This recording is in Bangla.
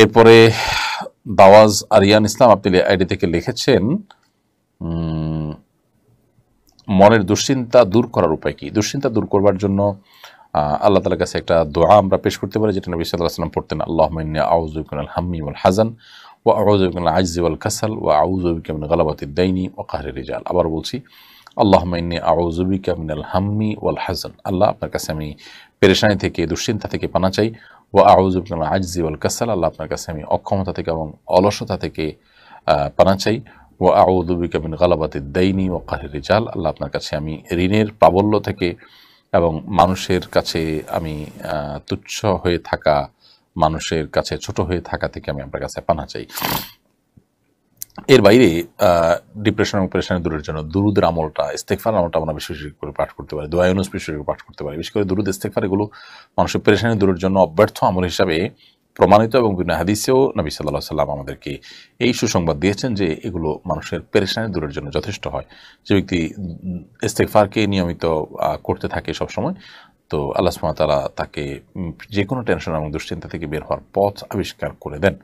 এরপরে দাওয়াজ আরিয়ান ইসলাম আপনি আইডি থেকে লিখেছেন, মনের দুশ্চিন্তা দূর করার উপায় কি? দুশ্চিন্তা দূর করবার জন্য আল্লাহ তাআলার কাছে একটা দোয়া আমরা পেশ করতে পারি, যেটা নবী সাল্লাল্লাহু আলাইহি ওয়াসাল্লাম পড়তেন, আল্লাহুম্মা ইন্নী আউযু বিকা মিনাল হাম্মি ওয়াল হাযান ওয়া আউযু বিকা মিনাল আজজি ওয়াল কাসাল ওয়া আউযু বিকা মিন গালাবাতিদ দাইনি ওয়া কাহরির রিজাল। আবার বলছি, আল্লাহুম্মা ইন্নী আউযু বিকা মিনাল হাম্মি ওয়াল হাযান, আল্লাহ আপনার কাছে আমি পেরেশানি থেকে, দুশ্চিন্তা থেকে পানা চাই। ওয়া আউযু বিকা মিনাল আজজি ওয়াল কাসাল, আল্লাহ আপনার কাছে আমি অক্ষমতা থেকে এবং অলসতা থেকে পানা চাই। ওয়া আউযু বিকা মিন গালাবাতিদ দাইনি ওয়া কাহরির রিজাল, আল্লাহ আপনার কাছে আমি ঋণের প্রাবল্য থেকে এবং মানুষের কাছে আমি তুচ্ছ হয়ে থাকা, মানুষের কাছে ছোট হয়ে থাকা থেকে আমি আপনার কাছে পানা চাই। এর বাইরে ডিপ্রেশন এবং পেরেশানি দূরের জন্য দুরুদের আমলটা, ইস্তেগফার আমলটা আমরা বেশি বেশি করে পাঠ করতে পারি, দোয়া ইউনুস বেশি বেশি করে পাঠ করতে পারি। বিশেষ করে দুরুদ ইস্তেগফার এগুলো মানুষের পেরেশানি দূরের জন্য অব্যর্থ আমল হিসাবে প্রমাণিত, এবং বিভিন্ন হাদিসেও নবী সাল্লাল্লাহু আলাইহি ওয়াসাল্লাম আমাদেরকে এই সুসংবাদ দিয়েছেন যে এগুলো মানুষের পেরেশানি দূরের জন্য যথেষ্ট হয়। যে ব্যক্তি ইস্তেগফারকে নিয়মিত করতে থাকে সবসময়, তো আল্লাহ সুবহানাহু ওয়া তাআলা তাকে যে কোনো টেনশন এবং দুশ্চিন্তা থেকে বের হওয়ার পথ আবিষ্কার করে দেন।